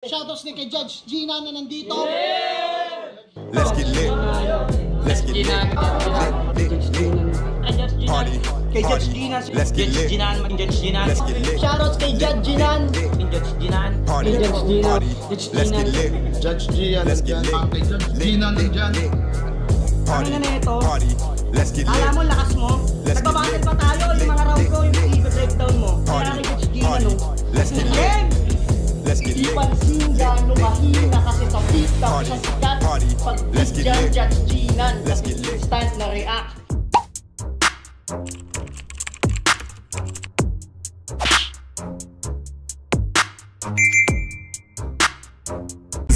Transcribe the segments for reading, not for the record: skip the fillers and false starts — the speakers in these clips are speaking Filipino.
Shoutouts ni kay Judge Gina na nandito. Let's get lit. Let's get lit. Party. Kay Judge Gina. Let's get lit. Let's get lit. Shoutouts kay Judge Gina. Party. Party. Let's get lit. Judge Gian. Let's get lit. Kay Judge Gina nandyan. Party. Ano na ito? Party. Let's get lit. Alam mo, lakas mo. Let's get Nagbabattle lit. pa tayo. Yung mga round ko, yung i-breakdown mo. Party. Kaya kay Judge Gina, Party. no? Let's get lit. Game! Let's get Di lit. pansin gano'ng mahina kasi sa pista Party. sa sikat. Party. Pag Let's get dyan lit. Judge Gina, Let's kasi get lit. instant na react.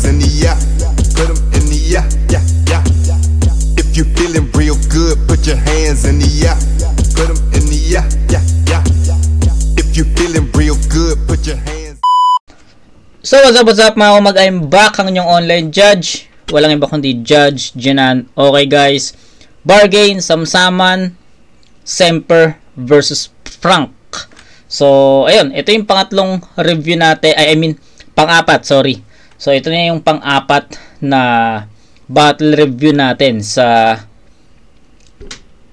In the yeah, put 'em in the yeah, yeah, yeah. If you feeling real good, put your hands in the yeah, put 'em in the yeah, yeah, yeah. If you feeling real good, put your hands. So what's up mga kumag, I'm back, ang inyong online judge. Walang iba kundi Judge Jinan. Okay guys, bargain, samsaman, Semper versus Frank. So ayun, ito yung pangatlong review natin, pang-apat, sorry. So ito na yung pang-apat na battle review natin sa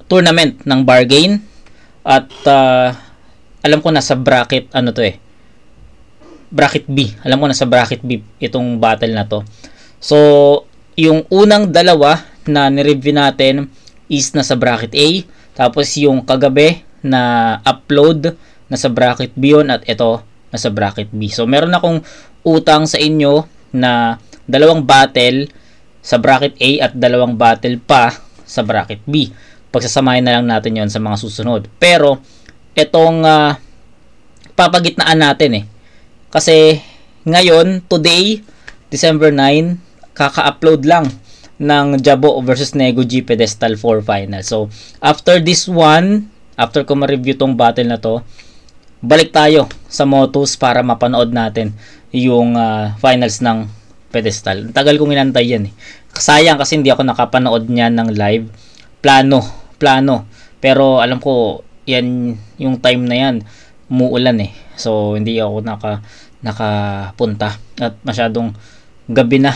tournament ng bargain. At alam ko nasa bracket, ano to bracket B. Alam ko nasa bracket B itong battle na to. So, yung unang dalawa na ni-review natin is nasa bracket A. Tapos yung kagabi na upload nasa bracket B yun, at ito nasa bracket B. So, meron akong utang sa inyo na dalawang battle sa bracket A at dalawang battle pa sa bracket B. Pagsasamahin na lang natin yon sa mga susunod. Pero, itong papagitnaan natin kasi ngayon, today, December 9, kaka-upload lang ng Jabo versus Nego G Pedestal 4 final. So, after this one, after ko ma-review tong battle na to, balik tayo sa Motus para mapanood natin yung finals ng Pedestal. Tagal kong inantay yan Sayang kasi hindi ako nakapanood niyan ng live. Plano. Pero alam ko, yan, yung time na yan, umuulan So, hindi ako nakapunta. At masyadong gabi na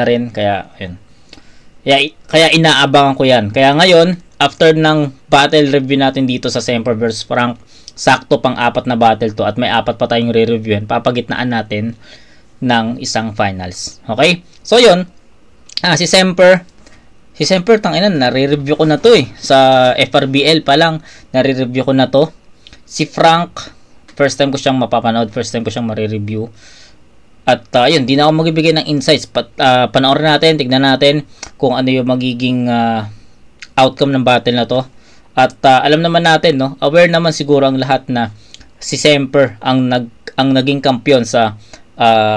rin. Kaya, ayun. Kaya inaabangan ko yan. Kaya ngayon, after ng battle review natin dito sa Semper vs Frank, sakto pang-apat na battle to at may apat pa tayong re-reviewin, papagitnaan natin ng isang finals. Okay? So, yun. Si Semper, tanginan, nare-review ko na to sa FRBL pa lang, nare-review ko na to. Si Frank, first time ko siyang mapapanood, first time ko siyang mare-review. At yun, di na ako magbibigay ng insights. Panoorin natin, tignan natin kung ano yung magiging outcome ng battle na to. At alam naman natin, aware naman siguro ang lahat na si Semper ang naging kampiyon sa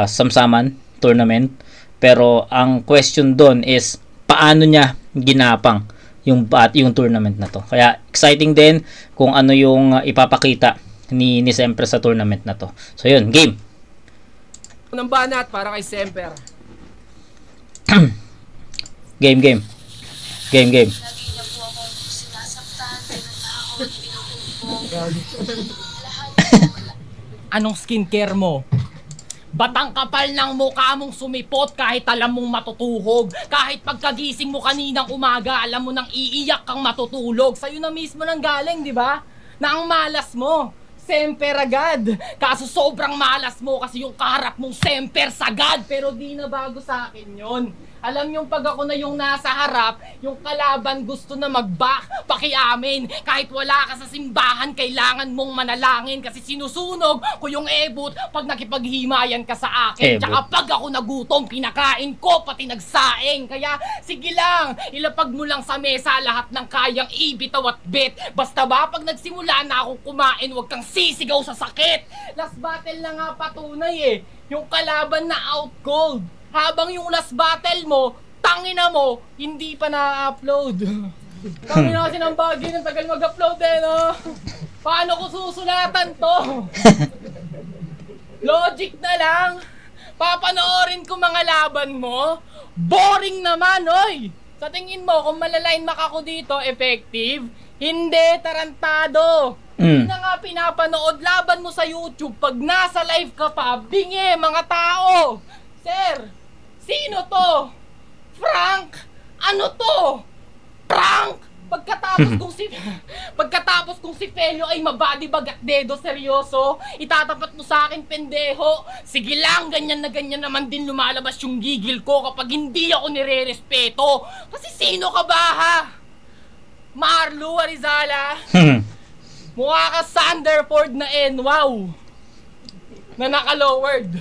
Samsaman tournament. Pero ang question doon is paano niya ginapang yung tournament na to. Kaya exciting din kung ano yung ipapakita ni Semper sa tournament na to. So yun, game. Unang banat para kay Semper. Game. Anong skincare mo? Batang kapal ng mukha mong sumipot kahit alam mong matutuhog. Kahit pagkagising mo kaninang umaga, alam mo nang iiyak kang matutulog. Sa'yo na mismo nang galing, di ba? Na ang malas mo, Semper agad. Kaso sobrang malas mo kasi yung kaharap mong Semper sagad. Pero di na bago sa akin yon. Alam yung pag ako na yung nasa harap, yung kalaban gusto na mag-back, pakiamin. Kahit wala ka sa simbahan, kailangan mong manalangin kasi sinusunog ko yung ebot pag nakipaghimayan ka sa akin. Ebot. Tsaka pag ako nagutom, kinakain ko pati nagsaing. Kaya sige lang, ilapag mo lang sa mesa lahat ng kayang ibitaw at bet. Basta ba pag nagsimula na akong kumain, huwag kang sisigaw sa sakit. Last battle na nga patunay yung kalaban na out cold. Habang yung last battle mo, tangina mo, hindi pa na-upload. Tangina kasi ng bagay ng tagal mag-upload no? Paano ko susulatan to? Logic na lang. Papanoorin ko mga laban mo. Boring naman, oy! Sa tingin mo, kung malalain mak ako dito, effective? Hindi, tarantado. Hindi na nga pinapanood, laban mo sa YouTube. Pag nasa live ka pa, bingi mga tao. Sir, sino to? Frank? Ano to? Prank? Pagkatapos kung si Felio ay mabadi bagat dedo, seryoso, itatapat mo sa akin, pendeho. Sige lang, ganyan na ganyan naman din lumalabas yung gigil ko kapag hindi ako nire-respeto. Kasi sino ka ba, ha? Marlo Arizala? Mukha ka Sanderford na N, wow! Na naka-lowered.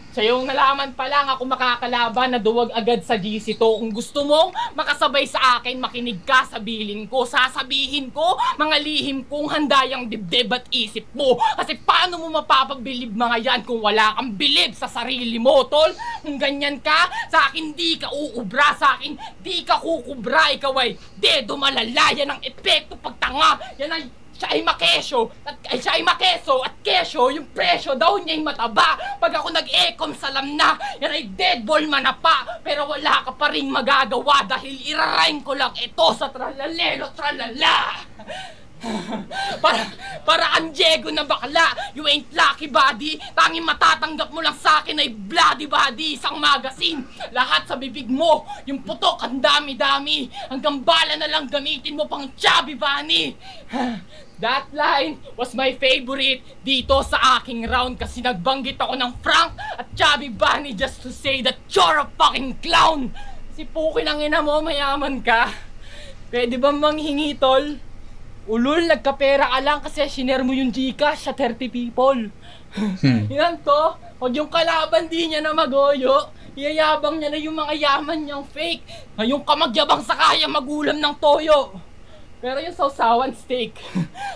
Sa yung nalaman pa lang ako makakalaban na duwag agad sa GC to. Kung gusto mong makasabay sa akin, makinig ka sa bilin ko. Sasabihin ko, mga lihim kong handayang dibdib at isip mo. Kasi paano mo mapapabilib mga yan kung wala kang bilib sa sarili mo, tol? Kung ganyan ka, sa akin di ka uubra, sa akin di ka kukubra. Ikaw ay dedo malala, yan ang epekto pagtanga. Yan ay siya ay makeso at kesyo, yung presyo daw niya ay mataba. Pag ako nag-ekom salam na, yan ay dead ball manapa. Pero wala ka pa rin magagawa dahil irarime ko lang ito sa tralalelo tralala. Para ang Diego na bakla, you ain't lucky body. Tanging matatanggap mo lang sa akin ay bloody body. Isang magazine, lahat sa bibig mo. Yung putok ang dami-dami. Hanggang bala na lang gamitin mo pang chubby bunny. That line was my favorite dito sa aking round kasi nagbanggit ako ng Frank at Chubby Bunny just to say that you're a fucking clown. Si Puki ng ina mo, mayaman ka. Pwede ba manghingi, tol? Ulul, nagkapera ka lang kasi shiner mo yung Gcash sa 30 people. Yan to, huwag yung kalaban di niya na magoyo. Iyayabang niya na yung mga yaman niyang fake. Ngayong ka magyabang sa kaya magulam ng toyo. Pero yung sausawan steak,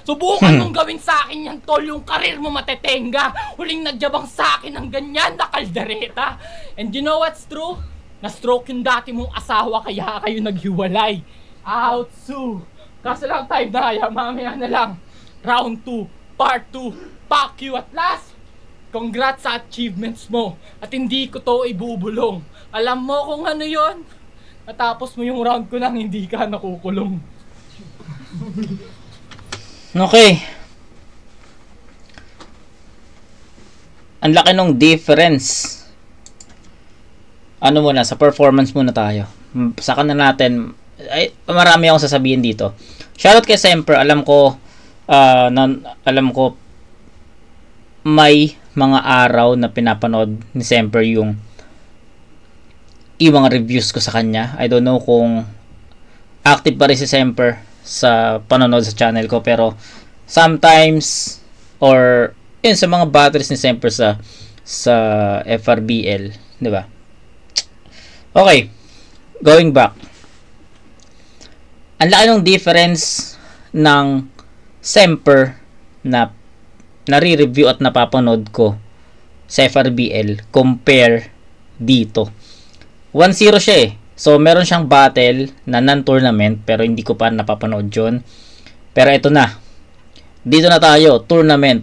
subukan mong gawin sa akin yan, tol, yung karir mo matetenga. Huling nagyabang sa akin ng ganyan na kaldereta. And you know what's true? Na-stroke yung dati mong asawa kaya kayo naghiwalay. Outsu! Kaso lang time na kaya, mamaya na lang. Round 2, part 2, fuck you at last! Congrats sa achievements mo. At hindi ko to ibubulong. Alam mo kung ano yon? Natapos mo yung round ko nang hindi ka nakukulong. Okay. Ang laki nung difference. Ano muna, sa performance muna tayo. Saka na natin, ay, marami akong sasabihin dito. Shoutout kay Semper. Alam ko may mga araw na pinapanood ni Semper yung mga reviews ko sa kanya. I don't know kung active pa rin si Semper sa panonood sa channel ko, pero sometimes or yun sa mga batteries ni Semper sa FRBL, di ba? Okay, going back. Ang laki ng difference ng Semper na nare-review at napapanood ko sa FRBL compare dito. 1-0 siya eh. So, meron siyang battle na non-tournament pero hindi ko pa napapanood yun. Pero ito na. Dito na tayo. Tournament.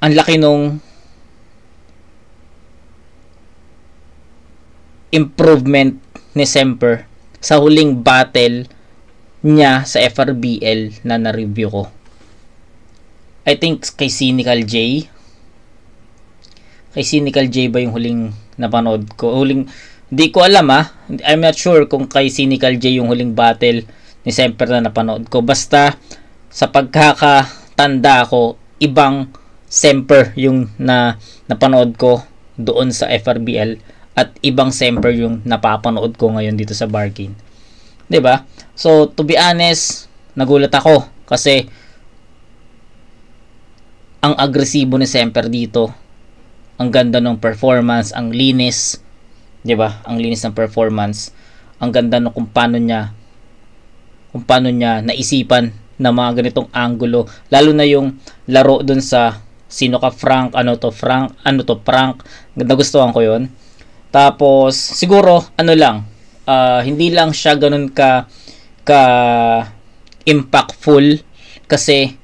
Ang laki nung improvement ni Semper sa huling battle niya sa FRBL na na-review ko. I think kay Cynical J. Kay Cynical J ba yung huling napanood ko? Hindi ko alam I'm not sure kung kay Cynical J yung huling battle ni Semper na napanood ko. Basta sa pagkakatanda ko, ibang Semper yung napanood ko doon sa FRBL at ibang Semper yung napapanood ko ngayon dito sa Bargain. 'Di ba? So, to be honest, nagulat ako kasi ang agresibo ni Semper dito. Ang ganda ng performance, ang linis, 'di ba? Ang linis ng performance. Ang ganda ng kung paano niya naisipan na mga ganitong angulo, lalo na yung laro dun sa sino ka Frank, ano to prank. Nagustuhan ko 'yon. Tapos siguro hindi lang siya ganun ka impactful kasi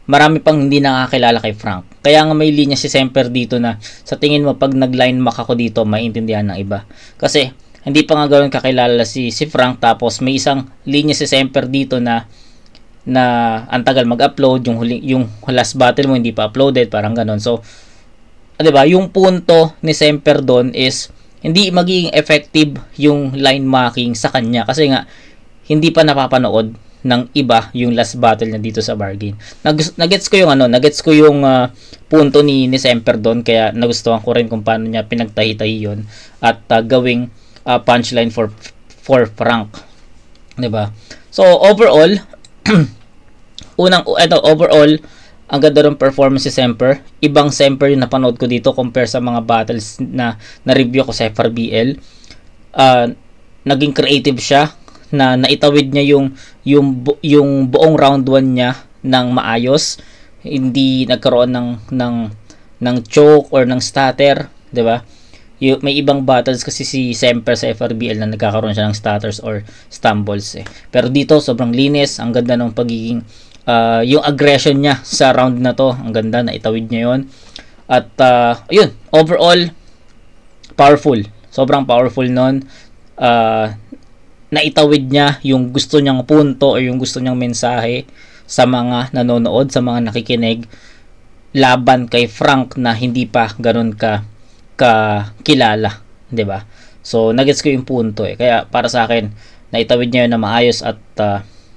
marami pang hindi nakakilala kay Frank. Kaya nga may linya si Semper dito na sa tingin mo pag nag-line mark ako dito, maintindihan ng iba. Kasi hindi pa nga ganoon kakilala si Frank, tapos may isang linya si Semper dito na ang tagal mag-upload, yung last battle mo hindi pa uploaded, parang ganoon. So 'di ba, yung punto ni Semper doon is hindi magiging effective yung line marking sa kanya kasi nga hindi pa napapanood ng iba yung last battle na dito sa bargain. Nagets ko yung punto ni Semper doon, kaya nagustuhan ko rin kung paano niya pinagtahi-tahi yun at gawing punchline for Frank, 'di ba? So overall overall ang ganda ng performance si Semper. Ibang Semper yung napanood ko dito compare sa mga battles na review ko sa FRBL. Naging creative siya, na naitawid niya yung buong round 1 niya ng maayos, hindi nagkaroon ng choke or ng stutter, 'di ba? May ibang battles kasi si Semper sa FRBL na nagkakaroon siya ng stutters or stumbles eh. Pero dito sobrang linis, ang ganda ng pagiging yung aggression niya sa round na to, ang ganda, naitawid niya 'yon. At ayun, overall powerful. Sobrang powerful noon. Naitawid niya yung gusto niyang punto o yung gusto niyang mensahe sa mga nanonood, sa mga nakikinig laban kay Frank na hindi pa ganoon ka kilala, 'di ba? So nagets ko yung punto eh. Kaya para sa akin, naitawid niya yun na maayos at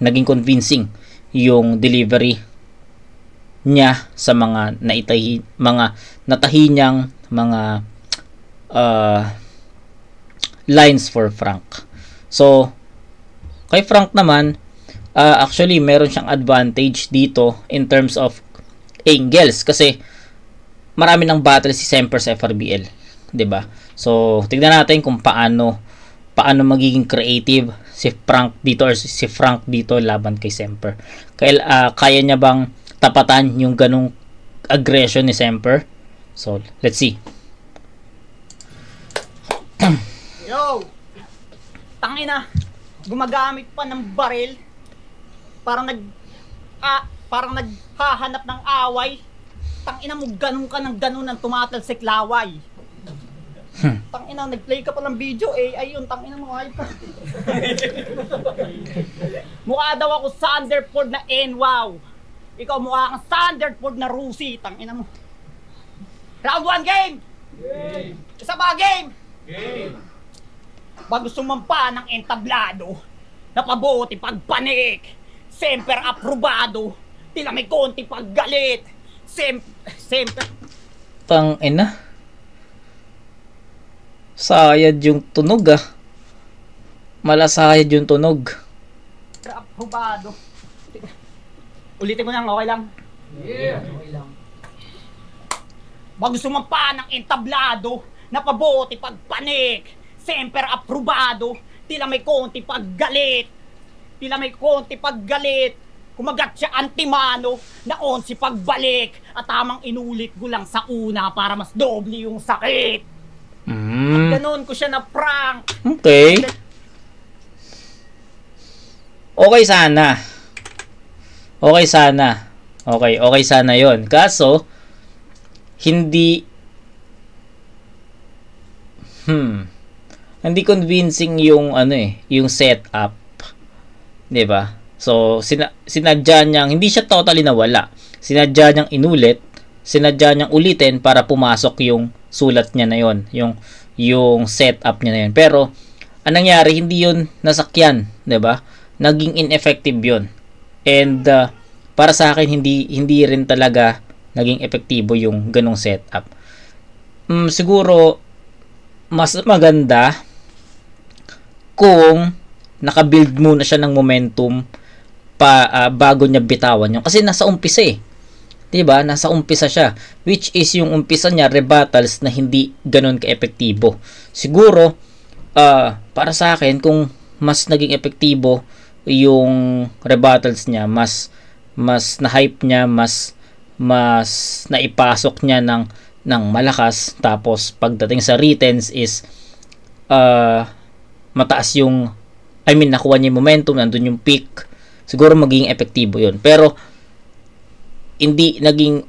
naging convincing yung delivery niya sa mga natahi niyang mga lines for Frank. So, kay Frank naman, actually, meron siyang advantage dito in terms of angles kasi marami ng battle si Semper sa FRBL, 'di ba? So, tignan natin kung paano magiging creative si Frank dito laban kay Semper. Kaya niya bang tapatan yung ganung aggression ni Semper? So, let's see. Yo! Tangina, gumagamit pa ng baril. Parang naghahanap ng away. Tangina mo, ganun ka ng ganun ang tumatalsik laway. Tangina, nag-play ka pa ng video eh. Ayun, tangina mo, ay pa. Mukha daw ako Sanderford na N-Wow. Ikaw mukha kang Sanderford na Rusi. Tangina mo. Round 1 game! Game! Isa ba game? Game! Bago sumampa ng entablado, napabuti pagpanik, Semper aprobado, tila may konti paggalit, Semper... Tangina. Sayad yung tunog Malasayad yung tunog. Aprobado. Ulitin mo lang, okay lang? Yeah. Okay lang. Bago sumampa ng entablado, napabuti pagpanik, Semper aprobado, tila may konti paggalit. Kumagat siya antimano, naon si pagbalik, at tamang inulit ko lang sa una para mas doble yung sakit. Ganon ko siya na prank. Okay. Okay sana yon. Kaso, hindi convincing yung yung setup, 'di ba? So sinadya niyang hindi siya totally nawala. Sinadya niyang inulit, sinadya niyang ulitin para pumasok yung sulat niya na yon, yung setup niya na yon. Pero anong nangyari, hindi yun nasakyan, 'di ba? Naging ineffective yun. And para sa akin hindi rin talaga naging epektibo yung ganong setup. Siguro mas maganda kung nakabuild muna siya ng momentum bago niya bitawan yun. Kasi nasa umpisa 'di ba? Nasa umpisa siya, which is yung umpisa niya rebuttals na hindi ganoon ka-epektibo. Siguro para sa akin, kung mas naging epektibo yung rebuttals niya, mas na-hype niya, mas naipasok niya ng malakas, tapos pagdating sa returns is mataas yung nakuha niya yung momentum, nandun yung peak, siguro magiging epektibo yun. Pero hindi naging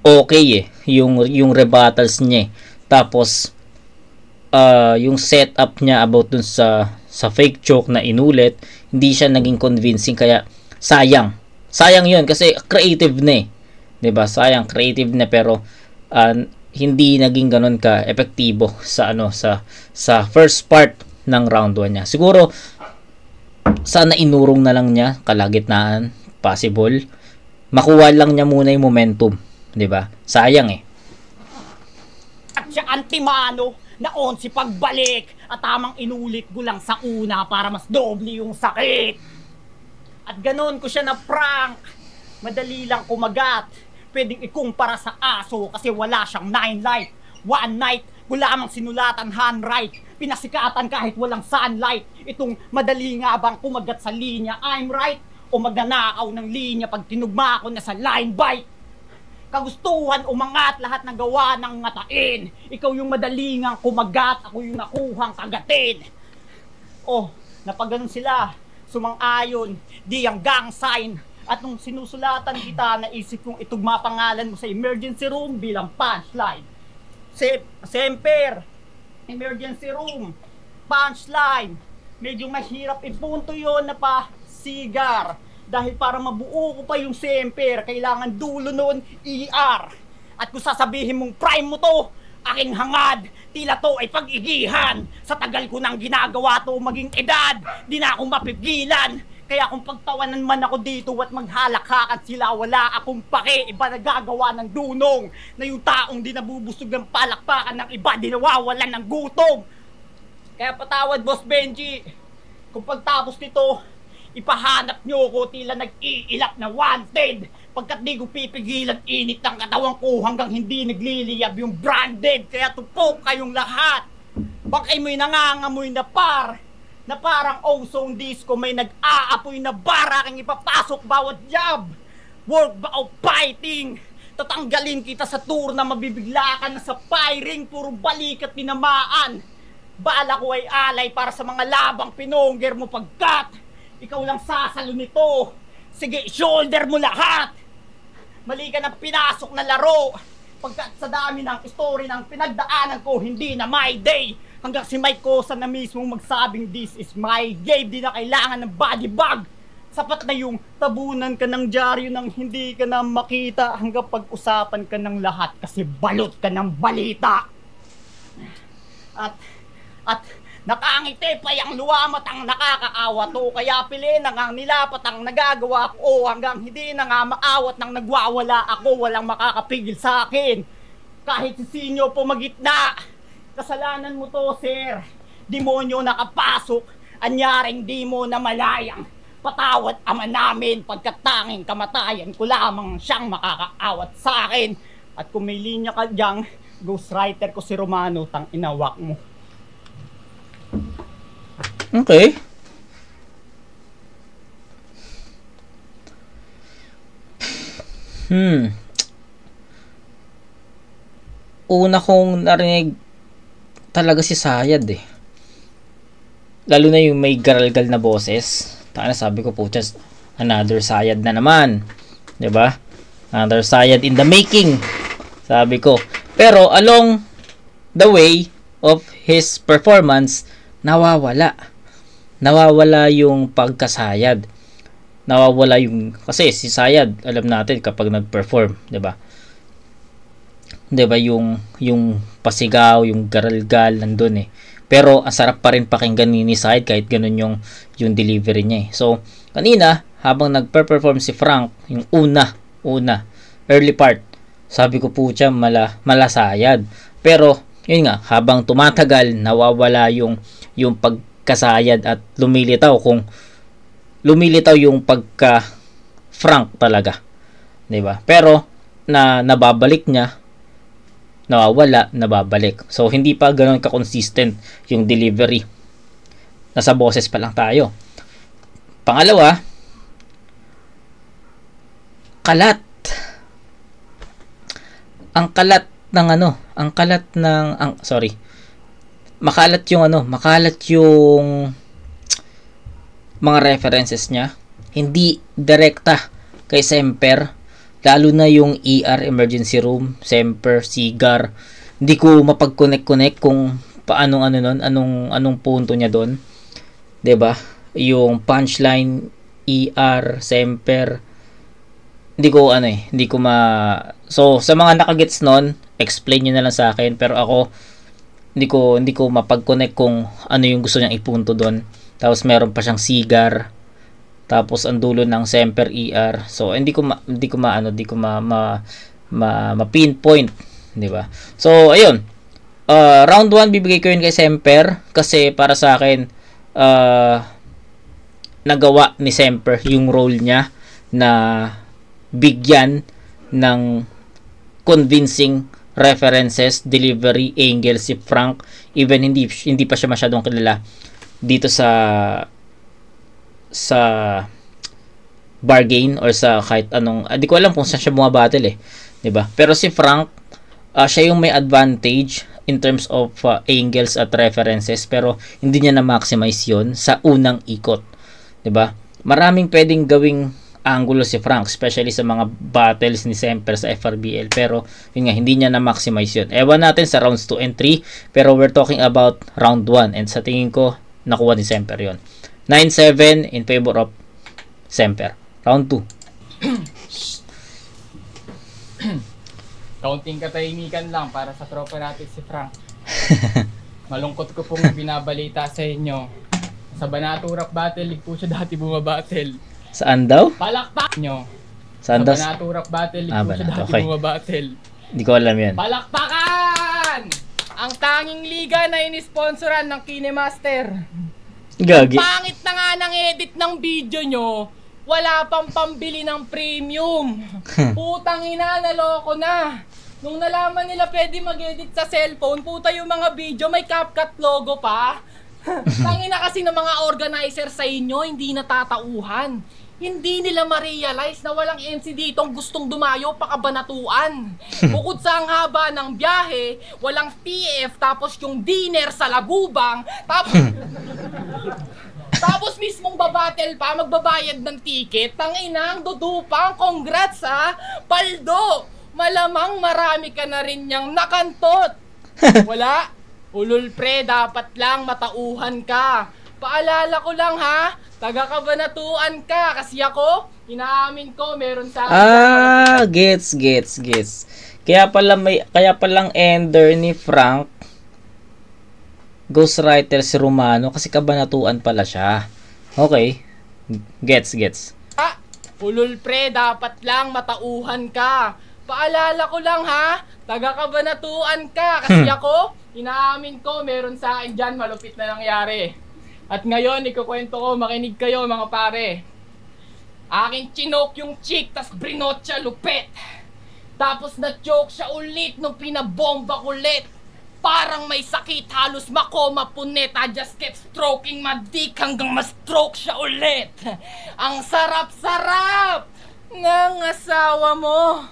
okay yung rebuttals niya. Tapos yung setup niya about dun sa fake choke na inulit, hindi siya naging convincing, kaya sayang yun kasi creative na eh, 'di ba? Sayang, creative na, pero hindi naging ganun ka epektibo sa sa first part ng round 1 niya. Siguro sana inurong na lang niya kalagitnaan, possible makuha lang niya muna yung momentum, 'di ba? Sayang eh. At siya antimano na si pagbalik at tamang inulit ko lang sa una para mas doble yung sakit. At ganon ko siya na prank. Madali lang kumagat. Pwedeng ikumpara sa aso kasi wala siyang 9 life. One night, ko lamang sinulatan handwrite. Pinasikatan kahit walang sunlight. Itong madali nga bang kumagat sa linya, I'm right? O magnanakaw ng linya pag tinugma ko na sa line bite. Kagustuhan umangat lahat ng gawa ng ngatain. Ikaw yung madali ngang kumagat, ako yung nakuhang kagatin. Oh, napaganon sila, sumang-ayon, di ang gang sign. At nung sinusulatan kita, naisip kong itugma pangalan mo sa emergency room bilang punchline. Semper, emergency room, punchline. Medyo mahirap ipunto yon na pa sigar. Dahil para mabuo ko pa yung semper, kailangan dulo noon ER. At kung sasabihin mong prime mo to, aking hangad, tila to ay pag-igihan. Sa tagal ko nang ginagawa to maging edad, di na akong mapigilan. Kaya kung pagtawanan man ako dito at maghalakhakan sila, wala akong pake. Iba nagagawa ng dunong, na yung taong di nabubusog ng palakpakan ng iba, di nawawalan ng gutom. Kaya patawad, Boss Benji, kung pagtapos nito, ipahanap nyo ko tila nag-iilap na wanted. Pagkat di ko pipigilan init ng katawan ko hanggang hindi nagliliyab yung branded. Kaya tupok kayong lahat. Bakay mo'y nangangamoy na parang ozone disco, may nag-aapoy na bar aking ipapasok bawat jab. Work ba o fighting? Tatanggalin kita sa tour na mabibigla ka na sa firing. Puro balik at tinamaan. Bala ko ay alay para sa mga labang pinongger mo pagkat ikaw lang sasalo nito. Sige, shoulder mo lahat. Mali ka ng pinasok na laro. Pagkat sa dami ng story ng pinagdaanan ko, hindi na my day. Hanggang si Mike Cosa na mismo magsabing this is my game. Di na kailangan ng body bag. Sapat na yung tabunan ka ng dyaryo nang hindi ka na makita hanggang pag-usapan ka ng lahat kasi balot ka ng balita. At nakangiti pa yung luwamat ang nakakaawa to. Kaya piliin na nga nilapat ang nagagawa ko hanggang hindi na nga maawat nang nagwawala ako. Walang makakapigil sa akin. Kahit si Sinyo pumagitna. Kasalanan mo to, sir. Demonyo nakapasok. Anyaring di mo na malayang. Patawad ama namin. Pagkatanging kamatayan ko lamang siyang makakaawat sa akin. At kung may linya ka diyang ghostwriter ko si Romano, tang inawak mo. Okay. Una kong narinig talaga si Sayad eh. Lalo na yung may garalgal na boses. Taka na, sabi ko po, just another Sayad na naman. 'Di ba? Another Sayad in the making. Sabi ko. Pero along the way of his performance, nawawala yung pagkasayad. Nawawala yung, kasi si Sayad, alam natin kapag nag-perform, 'di ba? 'Di ba yung pasigaw, yung garalgal nandun eh. Pero ang sarap pa rin pakinggan ni Sayad kahit ganun yung delivery niya eh. So, kanina habang nag-perform si Frank, yung una, early part, sabi ko po siya malasayad. Pero yun nga, habang tumatagal, nawawala yung pagkasayad at lumilitaw yung pagka Frank talaga, 'di ba? Pero nababalik niya, nawawala, nababalik. So hindi pa ganoon ka-consistent yung delivery. Nasa boses pa lang tayo. Pangalawa, kalat. Makalat yung mga references niya. Hindi direkta kay Semper, lalo na yung ER, emergency room, Semper, Cigar. Hindi ko mapag-connect kung paanong ano nun, anong punto niya doon. 'Di ba? Yung punchline, ER, semper, hindi ko so sa mga nakagets nun, explain nyo na lang sa akin, pero ako hindi ko mapag-connect kung ano yung gusto niyang ipunto doon. Tapos meron pa siyang cigar, tapos ang dulo ng semper ER, so hindi ko ma-pinpoint, di ba? So ayun, round 1 bibigay ko yun kay semper kasi para sa akin nagawa ni Semper yung role niya na bigyan ng convincing references, delivery, angle si Frank, even hindi pa siya masyadong kilala dito sa bargain or sa kahit anong, di ko alam kung saan siya bumabattle eh, 'di ba? Pero si Frank, siya yung may advantage in terms of angles at references, pero hindi niya na-maximize yon sa unang ikot. 'Di ba? Maraming pwedeng gawing angulo si Frank, especially sa mga battles ni Semper sa FRBL, pero yun nga, hindi niya na-maximize yun. Ewan natin sa rounds 2 and 3, pero we're talking about round 1, and sa tingin ko nakuha ni Semper yun. 9-7 in favor of Semper. Round 2. Kaunting katahimikan lang para sa tropa natin si Frank. Malungkot ko pong binabalita sa inyo. Sa Banato Rap Battle League po siya dati bumabattle. Saan daw? Palakpak nyo. Saan Sa daw? Banato Rap Battle League po siya dati okay. bumabattle. Hindi ko alam yan. Palakpakan! Ang tanging liga na inisponsoran ng Kinemaster. Gagi. Pangit na nga ng edit ng video nyo. Wala pang pambili ng premium. Putang ina, naloko na. Nung nalaman nila pwede mag-edit sa cellphone, puta yung mga video may CapCut logo pa. Tangina kasi ng mga organizer sa inyo, hindi natatauhan. Hindi nila ma-realize na walang MC ditong gustong dumayo pakabanatuan. Bukod sa ang haba ng biyahe, walang TF, tapos yung dinner sa Lagubang, tapos mismong babattle pa, magbabayad ng ticket. Tangina, ang dudupang, congrats ha, Paldo! Malamang marami ka na rin niyang nakantot. Wala? Ulul pre, dapat lang matauhan ka. Paalala ko lang ha, taga-kabanatuan ka. Kasi ako, inaamin ko, meron sa akin. Gets. Kaya palang ender ni Frank, ghostwriter si Romano, kasi kabanatuan pala siya. Okay. Gets. Ulul pre, dapat lang matauhan ka. Paalala ko lang ha, taga-kabanatuan ka. Kasi ako, inaamin ko, meron sa akin dyan, malupit na nangyari. At ngayon, ikukwento ko, makinig kayo mga pare. Aking chinok yung chick, tas brinot siya lupit. Tapos na-choke siya ulit nung pinabomba kulit. Parang may sakit, halos makoma punit. I just kept stroking my dick hanggang ma-stroke siya ulit. Ang sarap-sarap ng asawa mo.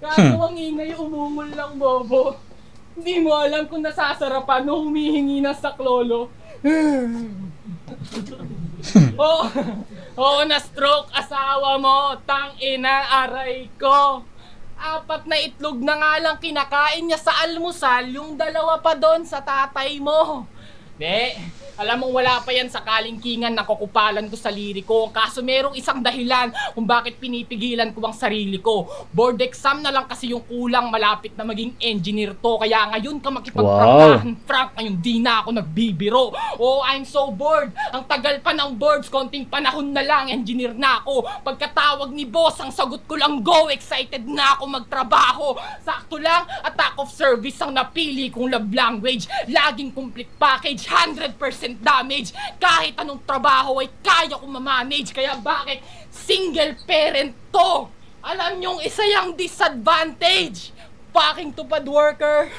Kaso ang ingay, umungol lang bobo. Hindi mo alam kung nasasarapan nung humihingi ng saklolo. Oo, na-stroke asawa mo. Tang ina, aray ko. 4 na itlog na nga lang kinakain niya sa almusal, yung 2 pa doon sa tatay mo. Alam mong wala pa yan sa kalingkingan na kukupalan ko sa liriko. Kaso merong isang dahilan kung bakit pinipigilan ko ang sarili ko. Board exam na lang kasi yung kulang, malapit na maging engineer to. Kaya ngayon ka makipagprankahan, Frank, ngayon di na ako nagbibiro. Oh, I'm so bored. Ang tagal pa ng boards, konting panahon na lang, engineer na ako. Pagkatawag ni boss, ang sagot ko lang go, excited na ako magtrabaho. Sakto lang, attack of service ang napili kong love language. Laging complete package, 100% damage. Kahit anong trabaho ay kaya kong ma-manage. Kaya bakit single parent to? Alam nyong isa yung disadvantage. Fucking tupad worker.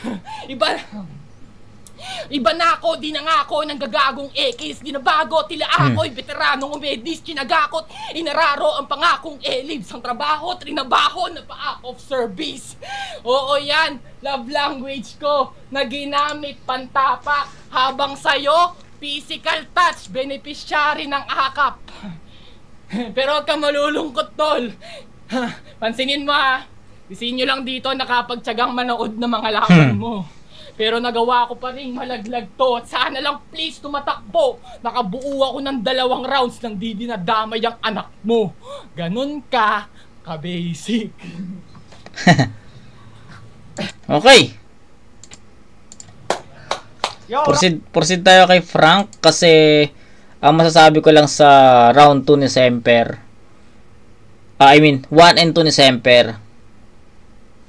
Iba na ako, di na nga ako nang gagagong ekis. Di na bago, tila ako'y veteranong umedis. Kinagakot, inararo ang pangakong elibs. Ang trabaho, trinabaho na pa of service. Oo yan, love language ko na ginamit pantapak. Habang sayo, physical touch, beneficiary ng akap. Pero huwag ka malulungkot, tol. Pansinin mo ha, isin nyo lang dito nakapagtsagang manood ng mga laban mo. Pero nagawa ko pa rin malaglag to. At sana lang please tumatakbo. Nakabuo ako ng 2 rounds nang di dinadamay ang anak mo. Ganun ka ka-basic. Okay. Yo, Proceed tayo kay Frank kasi ang masasabi ko lang sa round 2 ni Semper, 1 and 2 ni Semper,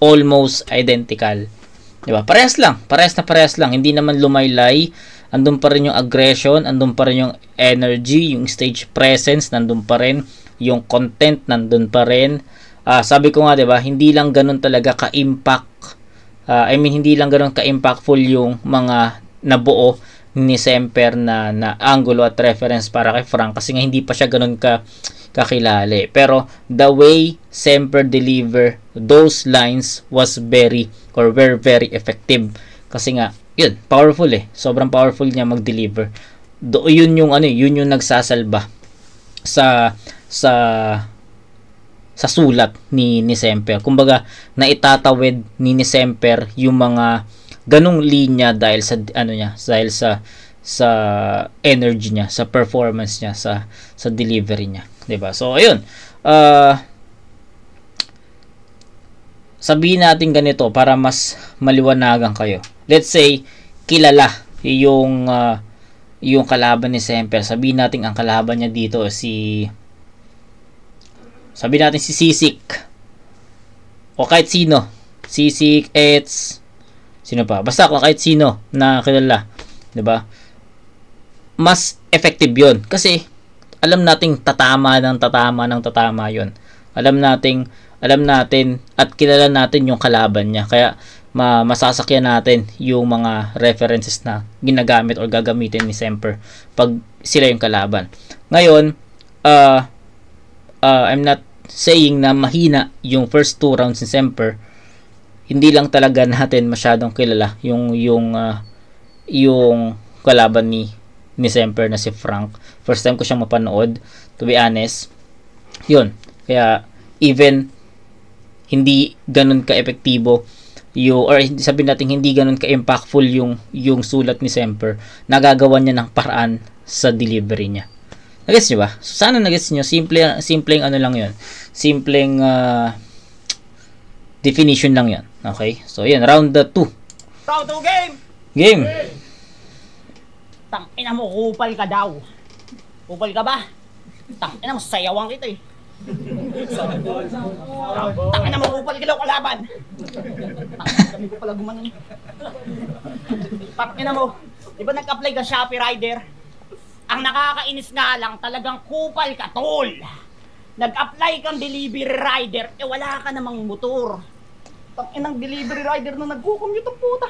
almost identical. Diba? Parehas lang. Hindi naman lumaylay. Andun pa rin yung aggression, andun pa rin yung energy, yung stage presence, nandun pa rin. Yung content, nandun pa rin. Sabi ko nga, diba, hindi lang ganun talaga ka-impact. Hindi lang ganun ka-impactful yung mga nabuo ni Semper na angulo at reference para kay Frank kasi nga hindi pa siya ganun kakilala. Pero the way Semper deliver those lines was very effective kasi nga yun, powerful sobrang powerful niya mag-deliver. Yun yung nagsasalba sa sulat ni Semper. Kumbaga naitatawid ni Semper yung mga ganong linya dahil sa energy niya, sa performance niya, sa delivery niya, 'di ba? So ayun. Sabihin natin ganito para mas maliwanagan kayo. Let's say kilala yung kalaban ni Semper. Sabihin natin ang kalaban niya dito si Sisik. O kahit sino. Sisik, Ets, sino pa? Basta kahit sino na kilala, 'di ba? Mas effective 'yon kasi alam nating tatama 'yon. Alam natin at kilala natin yung kalaban niya. Kaya masasakyan natin yung mga references na ginagamit o gagamitin ni Semper pag sila yung kalaban. Ngayon, I'm not saying na mahina yung first 2 rounds ni Semper. Hindi lang talaga natin masyadong kilala yung kalaban ni Semper na si Frank. First time ko siyang mapanood, to be honest. Yun. Kaya even hindi ganun ka-epektibo or sabihin natin hindi ganun ka-impactful yung sulat ni Semper, nagagawa niya ng paraan sa delivery niya. Nagets niyo ba? So, sana nagets niyo. Simpleng ano lang yun. Simpleng definition lang yan. Okay? So, yan. Round 2. Round 2 game! Game! Tangina mo, kupal ka daw. Kupal ka ba? Tangina mo, sayawan kita Tangina mo, kupal ka daw kalaban. Kami ko pala gumanon. Tangina mo, di ba nag-apply ka Shopee Rider? Ang nakakainis nga lang, talagang kupal ka, tol. Nag-apply kang delivery rider, wala ka namang motor. Tanginang delivery rider na nagkukommute ang puta.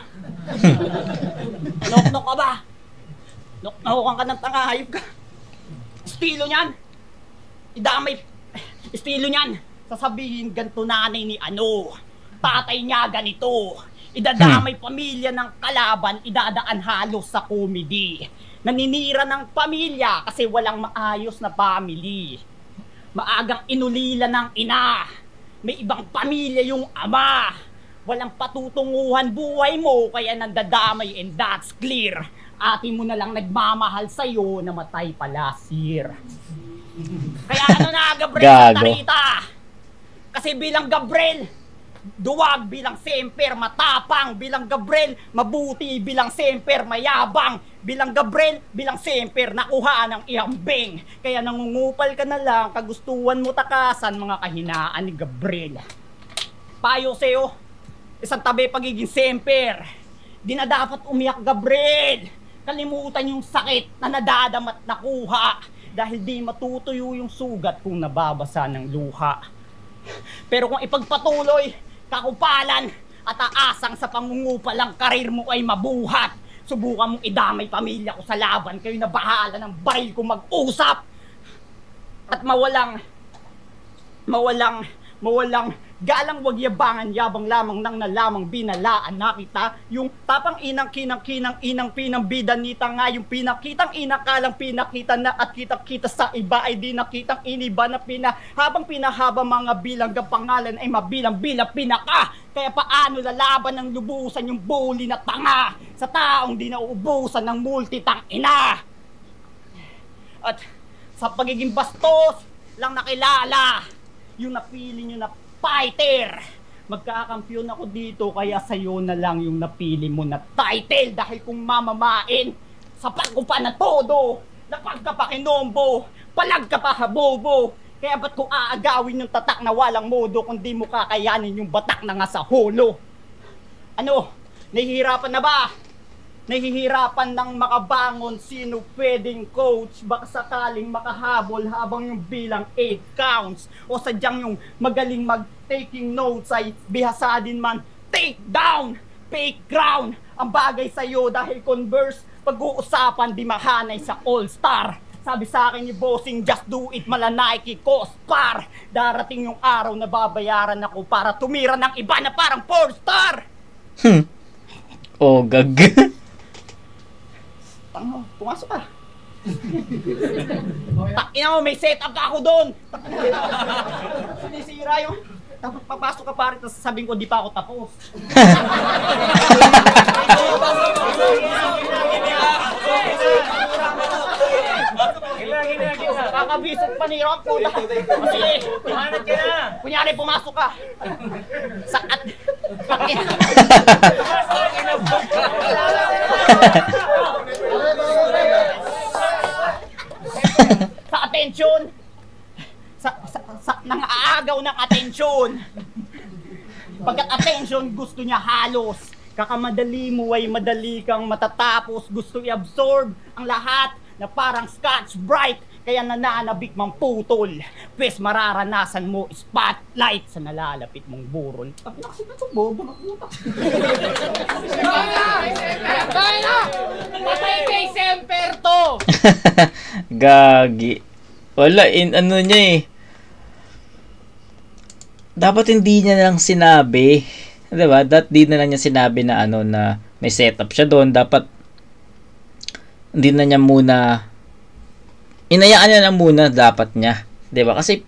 Nok-nok ka ba? Nok-nokan ka ng tanga, hayop ka. Estilo niyan. Estilo niyan. Sasabihin ganito nanay ni tatay niya ganito. Idadamay pamilya ng kalaban, idadaan halos sa comedy. Naninira ng pamilya kasi walang maayos na family. Maagang inulila ng ina. May ibang pamilya yung ama. Walang patutunguhan buhay mo kaya nandadamay and that's clear. Ate mo na lang nagmamahal sa'yo, namatay pala sir. Kaya Gabriel sa tarita? Kasi bilang Gabriel, duwag bilang Semper, matapang bilang Gabriel, mabuti bilang Semper, mayabang bilang Gabriel, bilang Semper, nakuha ng ihambing. Kaya nangungupal ka na lang, kagustuhan mo takasan mga kahinaan ni Gabriel. Payo sa'yo, isang tabi pagiging Semper, di na dapat umiyak Gabriel. Kalimutan yung sakit na nadadamat nakuha dahil di matutuyo yung sugat kung nababasa ng luha. Pero kung ipagpatuloy, kakupalan at aasang sa pangungupal ang karir mo ay mabuhat. Subukan mong idamay pamilya ko sa laban, kayo na bahala ng baril ko mag-usap. At mawalang Galang wag yabangan, yabang lamang nang nalamang binalaan na kita. Yung tapang inang kinang inang pinang nita nga yung pinakitang inakalang pinakita na at kita sa iba ay di nakitang iniba na habang pinahaba mga bilang ang pangalan ay mabilang-bilang pinaka. Kaya paano lalaban ng lubusan yung bully na tanga sa taong di nauubusan ng multitang ina. At sa pagiging bastos lang nakilala yung napili nyo na fighter. Magkakampiyon ako dito kaya sa'yo na lang yung napili mo na title. Dahil kung mamamain sa pagkupa na todo, napag ka pa kinombo, palag ka pa habobo. Kaya ba't ko aagawin yung tatak na walang modo kung di mo kakayanin yung batak na nga sa holo? Ano? Nahihirapan na ba? Nahihirapan ng makabangon, sino pwedeng coach? Baka sakaling makahabol habang yung bilang 8 counts. O sadyang yung magaling mag-taking notes ay bihasa din man take down, fake ground. Ang bagay sa'yo dahil converse, pag-uusapan di mahanay sa all-star. Sabi sa akin ni Bossing, just do it, mala Nike cost par. Darating yung araw na babayaran ako para tumira ng iba na parang 4-star. Oh, gag. Tango, pumasok ka. Ina mo, may setup ka ako doon. Sinisira yung... Tapos papasok ka pa rin, tapos sabihin ko, di pa ako tapos. Kakabisot pa ni Rock po. Sige, kunyari pumasok ka. Sakat. Sa atensyon. Nangaagaw ng atensyon. Pagkat atensyon gusto niya halos. Kakamadali mo ay madali kang matatapos. Gusto i-absorb ang lahat na parang Scotch Brite. Kaya nananabik mang putol. Pwes mararanasan mo spotlight sa nalalapit mong burol. Tapos nakasipat sa bobo ng puta. Kaya na! Patay kay Semper to! Gagi. Wala, ano niya eh. Dapat hindi niya lang sinabi. Diba? Di na lang niya sinabi na ano na may setup siya doon. Dapat hindi na niya muna inayaan niya lang muna dapat niya. Diba? Kasi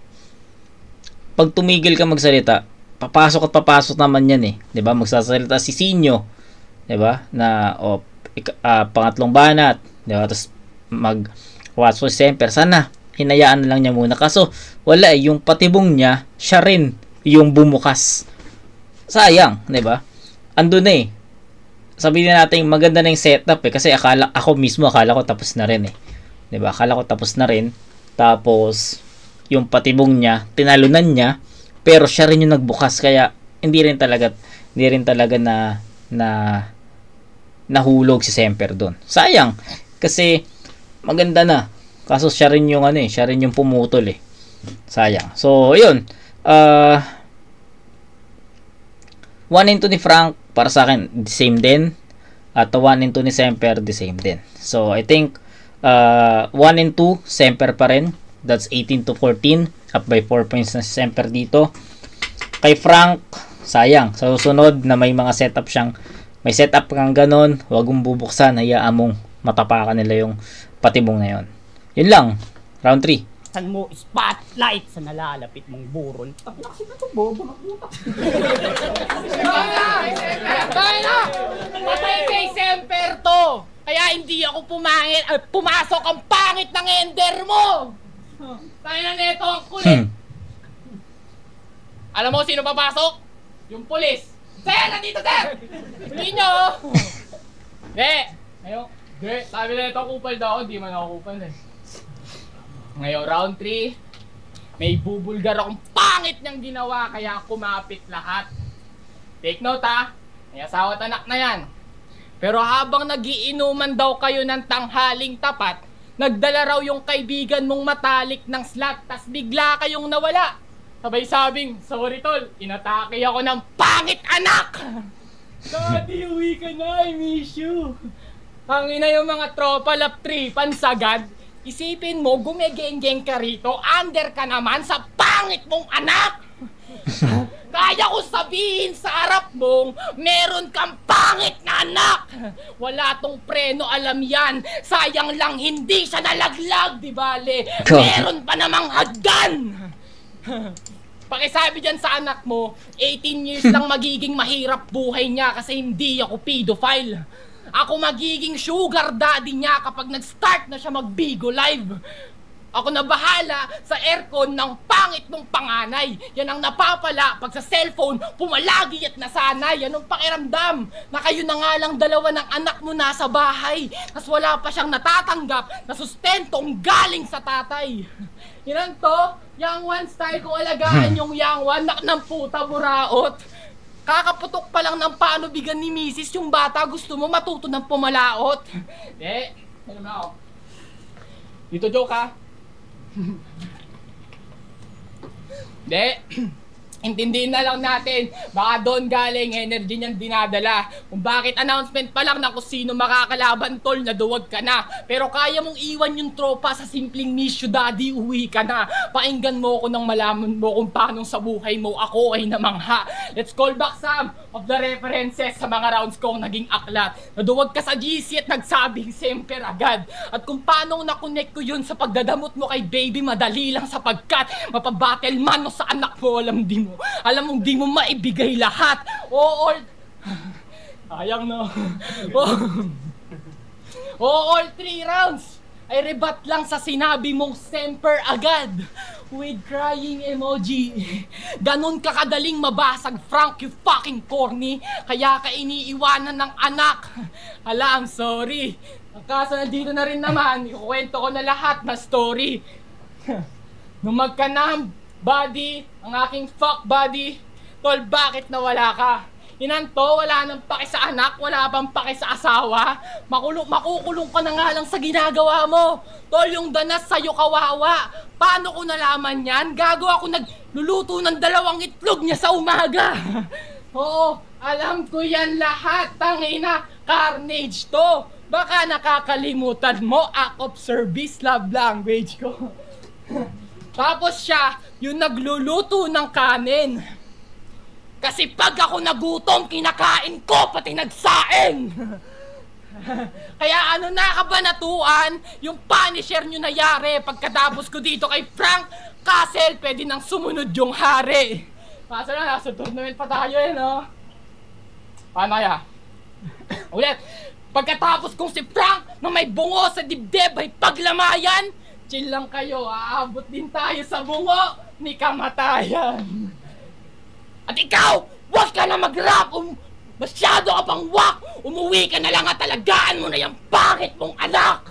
pag tumigil ka magsalita, papasok at papasok naman yan eh. Diba? Magsasalita si Sinyo. Diba? Na pangatlong banat. Diba? Tapos mag-watch for Semper. Sana hinayaan na lang niya muna. Kaso wala eh. Yung patibong niya, siya rin yung bumukas. Sayang. Diba? Ando na eh. Sabihin natin maganda na yung setup eh. Kasi ako mismo akala ko tapos na rin eh. Diba? Akala ko tapos na rin. Tapos, yung patibong niya, tinalunan niya, pero siya rin yung nagbukas. Kaya, hindi rin talaga na nahulog si Semper doon. Sayang. Kasi, maganda na. Kaso, siya rin yung siya rin yung pumutol eh. Sayang. So, yun. 1 into ni Frank, para sa akin, the same din. At 1 into ni Semper, the same din. So, I think, 1 and 2 Semper pa rin. That's 18 to 14, up by 4 points na si Semper dito. Kay Frank, sayang, sa susunod na may mga setup siyang may setup kang ganon, wag mong bubuksan, hayaan mong matapakan nila yung patibong na yun. Yun lang, round 3. San mo spotlight sa nalalapit mong burol. Tapos nakasipat sa bobo ng puta. Kaya na! Patay kay Semper to! Kaya hindi ako pumasok ang pangit ng ender mo! Kaya na neto ang kulit! Alam mo sino papasok? Yung pulis! Sir! Nandito sir! Huli nyo! Sabi na ito kupal daw, hindi man ako kupal eh. Ngayon round 3, may bubulgar akong pangit niyang ginawa kaya kumapit lahat. Take note ha, may asawa at anak na yan. Pero habang nagiinuman daw kayo ng tanghaling tapat, nagdala raw yung kaibigan mong matalik ng slot, tas bigla kayong nawala. Sabay sabing, sorry tol, inatake ako ng pangit anak! Daddy, uwi ka na, I miss you. Ang ina yung mga tropa lap 3, pansagad. Isipin mo, gumegeng-geng ka rito, under ka naman sa pangit mong anak! Kaya ko sabihin sa harap mong meron kang pangit na anak. Wala tong preno, alam yan. Sayang lang hindi siya nalaglag, di bale. Meron pa namang hagdan. Pakisabi dyan sa anak mo, 18 years lang magiging mahirap buhay niya kasi hindi ako pedophile. Ako magiging sugar daddy niya kapag nag-start na siya mag-Bigo Live. Ako na bahala sa aircon ng pangit mong panganay. Yan ang napapala pag sa cellphone pumalagi at nasanay. Yan ang pakiramdam na kayo na nga lang dalawa ng anak mo nasa bahay. Tapos wala pa siyang natatanggap na sustentong galing sa tatay. Yan to, Young One style kung alagaan yung Young One. Nak ng puta buraot. Kakaputok pa lang ng paano bigan ni Mrs. yung bata, gusto mo matuto ng pumalaot. Ano na ako? Dito joke ha? Hindi. Intindihin na lang natin, baka doon galing energy niyang dinadala. Kung bakit announcement pa lang na kung sino makakalaban tol na duwag ka na. Pero kaya mong iwan yung tropa sa simpleng mission daddy, uwi ka na. Pakinggan mo ko nang malaman mo kung paano sa buhay mo ako ay namangha. Let's call back some of the references sa mga rounds kong naging aklat. Naduwag ka sa GC at nagsabing semper agad. At kung paano na-connect ko yun sa pagdadamot mo kay baby, madali lang sapagkat mapabattle man o sa anak mo, alam mong di mo maibigay lahat. All sayang no. All 3 rounds ay rebat lang sa sinabi mong semper agad with crying emoji. Ganon ka kadaling mabasag, Frank, you fucking corny. Kaya ka iniiwanan ng anak. Hala, I'm sorry. Ang kaso nandito na rin naman, ikukwento ko na lahat na story. Nung magkanam buddy, ang aking fuck buddy, tol, bakit nawala ka? Inanto, wala nang pake sa anak, wala pang pake sa asawa. Makukulong ka na nga lang sa ginagawa mo. Tol, yung danas sa'yo kawawa. Paano ko nalaman yan? Gago ako nagluluto ng 2 itlog niya sa umaga. Oo, alam ko yan lahat. Tangina, carnage to. Baka nakakalimutan mo, act of service, love language ko. Tapos siya, yung nagluluto ng kanin. Kasi pag ako nagutom, kinakain ko, pati nagsaing. Kaya ano nakabanatuan, yung Punisher nyo nayari. Pagkatapos ko dito kay Frank Castle, pwede nang sumunod yung hari. Kaso na, nasa tournament pa tayo no? Paano kaya? Ulit, pagkatapos kong si Frank na may bungo sa dibdib ay paglamayan, chill lang kayo, aabot din tayo sa bungo ni kamatayan. At ikaw, wag ka na mag-rap, masyado ka pang wak, umuwi ka na lang at talagaan mo na yung pangit mong anak.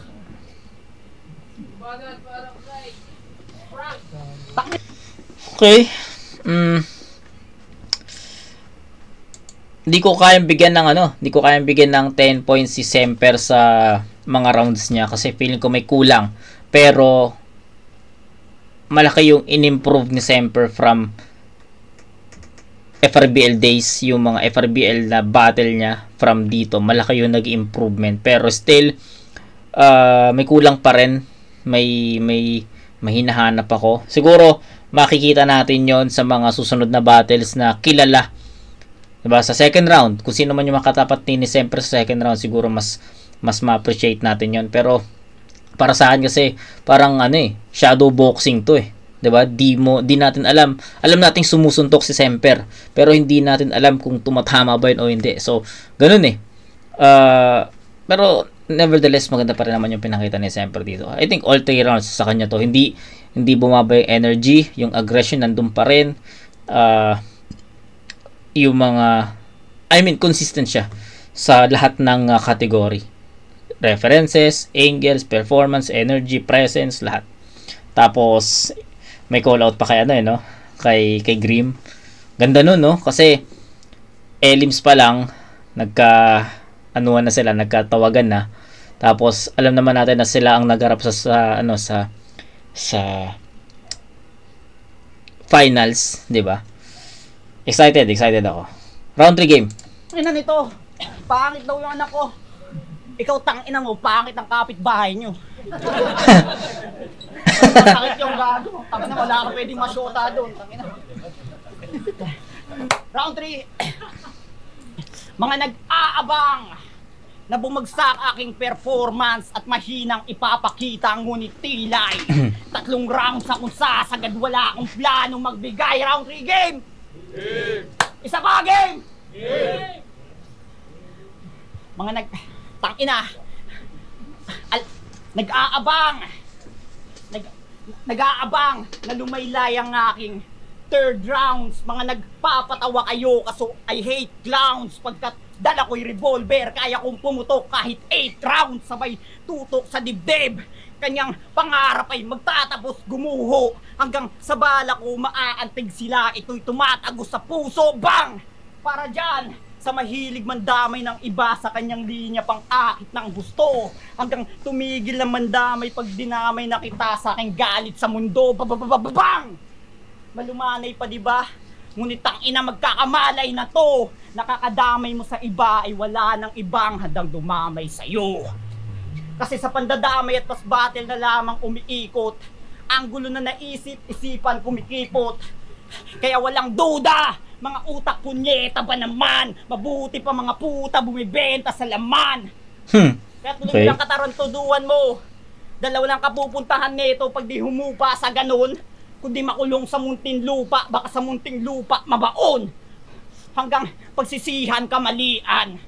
Okay. Hindi ko kayang bigyan ng 10 points si Semper sa mga rounds niya kasi feeling ko may kulang. Pero malaki yung in-improve ni Semper from FRBL days, yung mga FRBL na battle niya from dito. Malaki yung nag-improvement. Pero still, may kulang pa rin. May hinahanap ako. Siguro, makikita natin yon sa mga susunod na battles na kilala. Diba? Sa second round, kung sino man yung makatapat ni Semper sa second round, siguro mas ma-appreciate natin yon. Pero, para sa akin kasi parang shadow boxing to 'di ba? Di natin alam nating sumusuntok si Semper pero hindi natin alam kung tumatama ba yun o hindi. So ganoon pero nevertheless maganda pa rin naman yung pinakita ni Semper dito. I think all 3 rounds sa kanya to, hindi bumaba yung energy, yung aggression nandun pa rin. Yung mga consistent siya sa lahat ng category. References, angles, performance, energy, presence, lahat. Tapos may call out pa kay kay Grim. Ganda nun kasi elims pa lang nagkatawagan na. Tapos alam naman natin na sila ang nagharap sa finals, 'di ba? Excited ako. Round 3 game. Ina nito, pangit daw yung anak ko. Ikaw tangina mo, pangit ang kapitbahay nyo. Masakit yung gago. Tangina, wala ka pwedeng masyota doon. Tangina. Round 3. Mga nag-aabang na bumagsak aking performance at mahinang ipapakita ngunit tilay. 3 rounds akong sasagad, wala akong planong magbigay. Round 3 game! Isa pa game! Mga nag-aabang na lumaylay ang aking 3rd rounds. Mga nagpapatawa kayo kaso I hate clowns. Pagkat dala ko'y revolver, kaya kong pumutok kahit 8 rounds sabay tutok sa dibdib. Kanyang pangarap ay magtatapos gumuho hanggang sa bala ko maaantig sila. Ito'y tumatagos sa puso. Bang! Para dyan sa mahilig mandamay ng iba sa kanyang linya pang akit ng gusto, hanggang tumigil na mandamay pag dinamay na kita sa aking galit sa mundo. Bang! Malumanay pa diba? Ngunit ang ina magkakamalay na to. Nakakadamay mo sa iba ay wala nang ibang handang dumamay sa'yo. Kasi sa pandadamay at pas battle na lamang umiikot, ang gulo na naisip, isipan kumikipot. Kaya walang duda, mga utak kunyeta ba naman? Mabuti pa mga puta bumibenta sa laman. Kaya tuloy lang katarantuduan mo. Dalawa lang kapupuntahan nito pag di humupa sa ganun. Kundi makulong sa munting lupa, baka sa munting lupa mabaon. Hanggang pagsisihan kamalian.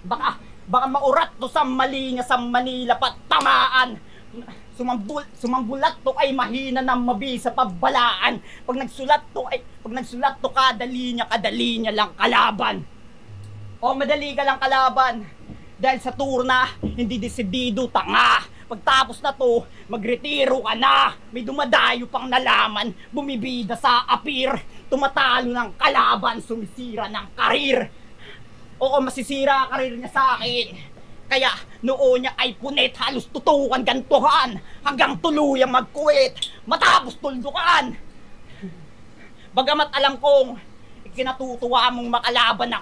Baka maurat to sa mali nga sa Manila patamaan. Sumambulat to ay mahina ng mabisa pabalaan. Pag nagsulat to kadali niya lang kalaban. O madali ka lang kalaban. Dahil sa turna, hindi desidido tanga. Pagtapos na to, magretiro ka na. May dumadayo pang nalaman, bumibida sa apir. Tumatalo ng kalaban, sumisira ng karir. Oo, masisira ang karir niya sa akin. Kaya noon niya ay punit, halos tutukan gantuhan hanggang tuluyang magkuwit, matapos tuldukan. Bagamat alam kong ikinatutuwa mong makalaban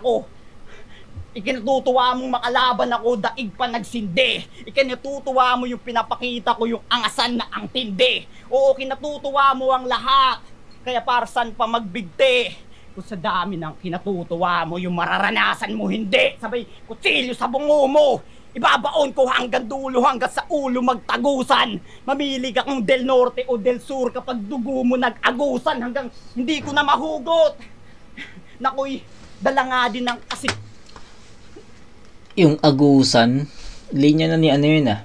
ako, daig pa nagsindi. Ikinatutuwa mo yung pinapakita ko, yung angasan na ang tindi. Oo, kinatutuwa mo ang lahat, kaya para saan pa magbigti? Kung sa dami ng kinatutuwa mo, yung mararanasan mo hindi. Sabay kutsilyo sa bungo mo, ibabaon ko hanggang dulo, hanggang sa ulo magtagusan. Mamili ka kung Del Norte o Del Sur kapag dugo mo nag-agusan hanggang hindi ko na mahugot. Nakoy, dala nga din ng kasip. Yung agusan, linya na ni ano yun ah.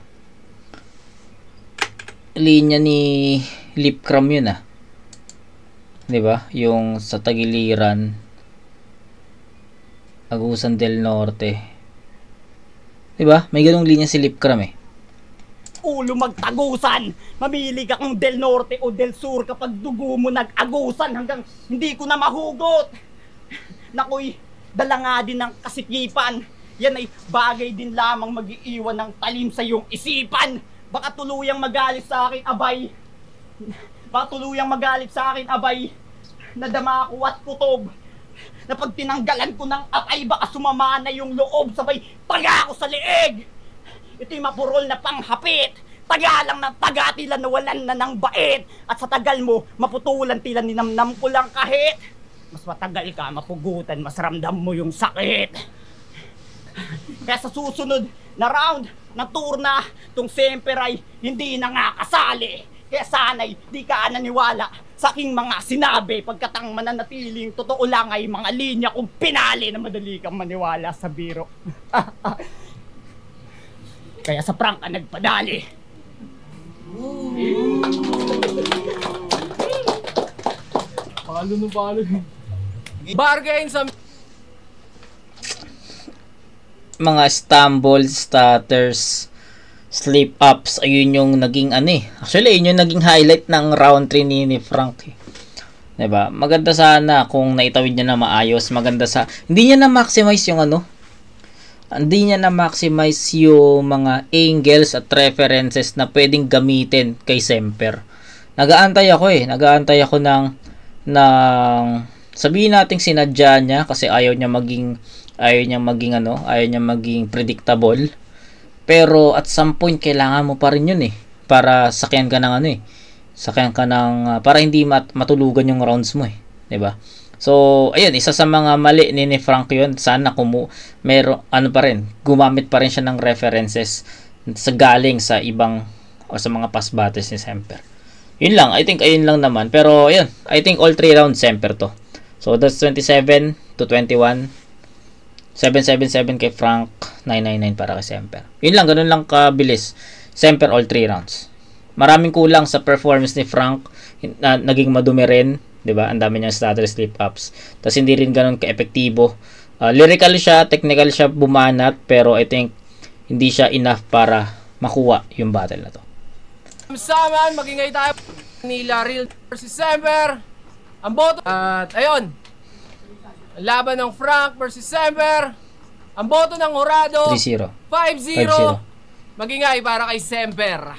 Linya ni Lipcram yun ah. 'Di ba? Yung sa Tagiliran, Agusan del Norte. 'Di ba? May ganung linya si Lipcram eh. Ulo magtagusan. Mamili ka kung Del Norte o Del Sur kapag dugo mo nag-agusan hanggang hindi ko na mahugot. Nakoy, dala nga din ng kasikipan. Yan ay bagay din lamang mag-iiwan ng talim sa iyong isipan. Baka tuluyang magalit sa akin, abay. Nadama ko at kutob. Na pag tinanggalan ko ng atay, baka sumama na yung loob. Sabay, taga ako sa leeg. Ito'y mapurol na panghapit. Taga lang ng taga, tila nawalan na ng bait. At sa tagal mo, maputulan tila ninamnam ko lang kahit. Mas matagal ka mapugutan, mas ramdam mo yung sakit. Kaya sa susunod na round ng turna, tong semper ay hindi na nga kasali. Kaya sana'y di ka naniwala sa aking mga sinabi, pagkat ang mananatiling totoo lang ay mga linya kong pinali na madali kang maniwala sa biro. Kaya sa prank ka nagpadali. Palo. Bargain sa mga stumbles, stutters, slip-ups, ayun yung naging ano eh. Actually, yun yung naging highlight ng round 3 ni Frank eh. 'Di ba? Maganda sana kung naitawid niya na maayos. Hindi niya na maximize yung ano. Hindi niya na maximize yung mga angles at references na pwedeng gamitin kay Semper. Nagaantay ako ng sabihin nating sinadya niya kasi ayaw niya maging predictable. Pero at some point kailangan mo pa rin yun eh para sakyan ka ng para hindi matulugan yung rounds mo eh, 'di ba? So, ayun, isa sa mga mali ni Frank yun. Sana gumamit pa rin siya ng references sa galing sa ibang o sa mga past battles ni Semper. Yun lang, I think ayun lang naman. Pero, ayun, I think all 3 rounds Semper to. So, that's 27 to 21. 777 kay Frank, 999 para kay Semper. Yun lang, ganun lang kabilis. Semper all 3 rounds. Maraming kulang sa performance ni Frank. Naging madumi rin. 'Di ba? Ang dami niyang stutter slip ups. Tapos hindi rin ganoon ka-epektibo. Lyrical siya, technical siya, bumanat, pero I think hindi siya enough para makuha yung battle na to. Saman, magingay tayo nila Real versus Semper. Ang boto at ayun. Laban ng Frank versus Semper. Ang boto ng Horado 3-0. 5-0. Magingay para kay Semper.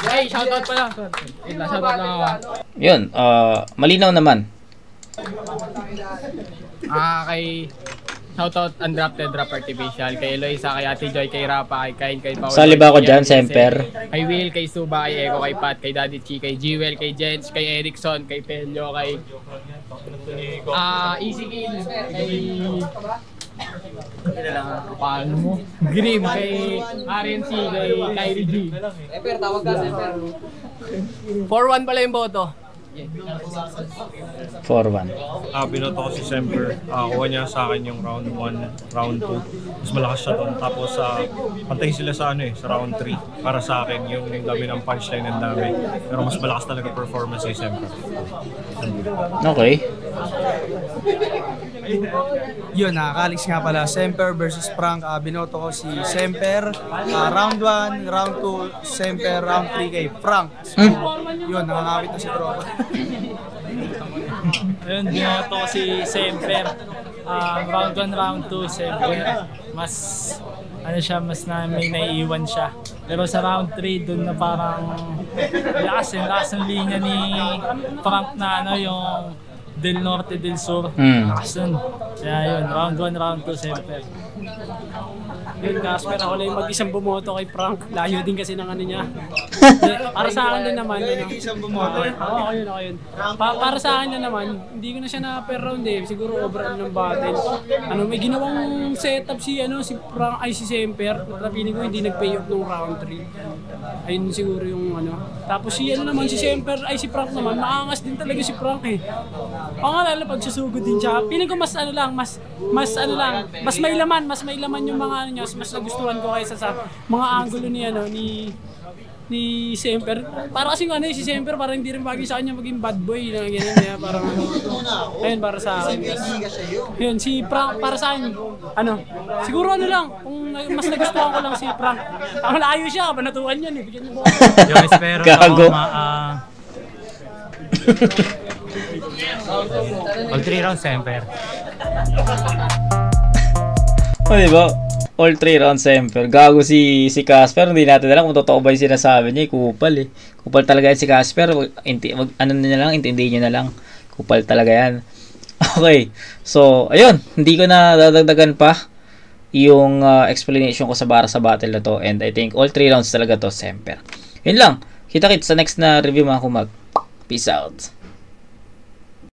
Hey, shoutout pala. Shoutout lang ako. Yun, malinaw naman. Kay shoutout Undrafted Rap Artificial, kay Eloisa, kay Ate Joy, kay Rapa, kay Kain, kay Paul. Sali ba ako dyan, Semper? Kay Will, kay Suba, kay Eko, kay Pat, kay Daddy Chi, kay Jewel, kay Jens, kay Erickson, kay Pelio, kay Easy Kill, kay paano mo? Grim, kay RNC, kay Kyrie G. Semper, tawag ka, Semper. 4-1 pala yung boto. 4-1. Binoto ko si Semper. Kuha niya sa akin yung round 1, round 2. Mas malakas siya doon. Tapos pantay sila sa sa round 3. Para sa akin, yung dami ng punchline ng dami. Pero mas malakas talaga performance si Semper. Okay. Yun, Calix nga pala. Semper versus Frank. Binoto ko si Semper. Round 1, round 2, Semper. Round 3 kay Frank. Yun, nakakawit na si Tropa. Ayun, binoto ko si Semper. Round 1, round 2, Semper. Mas, mas may naiiwan siya. Pero sa round 3, dun na parang lakas ng linya ni Frank na yung Del Norte, Del Sur. Lakas nun. Kaya yun, round 1, round 2, Semper. Yun, Casper, ako lang yung mag-isang bumoto kay Frank. Layo din kasi ng ano niya. Para sa akin din naman. Isang bumoto. Ako yun. Para sa akin na naman, hindi ko na siya na-per round eh. Siguro overall ng battle. May ginawang setup si Frank, si Semper. Feeling ko hindi nag-pay off nung round 3. Ayun siguro yung Tapos si Semper, si Frank naman, maangas din talaga si Frank eh. Lalo pag susugod din siya. Feeling ko mas may laman yung mga niya. Mas nagustuhan ko kaysa sa mga angulo ni Semper. Para kasi si Semper parang hindi rin bagay sa kanya maging bad boy na ganyan niya, parang ayun para sa akin. Yun si Frank para sa akin siguro lang kung mas nagustuhan ko lang si Frank. Ang malayo siya, banatuan yan eh. Bigyan mo. Yo, espero Gago. all 3 rounds Semper. Diba? All 3 rounds Semper. Gago si Casper. Hindi natin alam kung totoo ba yung sinasabi niya. Kupal eh. Kupal talaga yan si Casper. Intindihin nyo na lang. Kupal talaga yan. Okay. So, ayun. Hindi ko na dadagdagan pa yung explanation ko sa battle na to. And I think all 3 rounds talaga to Semper. Yun lang. Kita-kits sa next na review mga kumag. Peace out.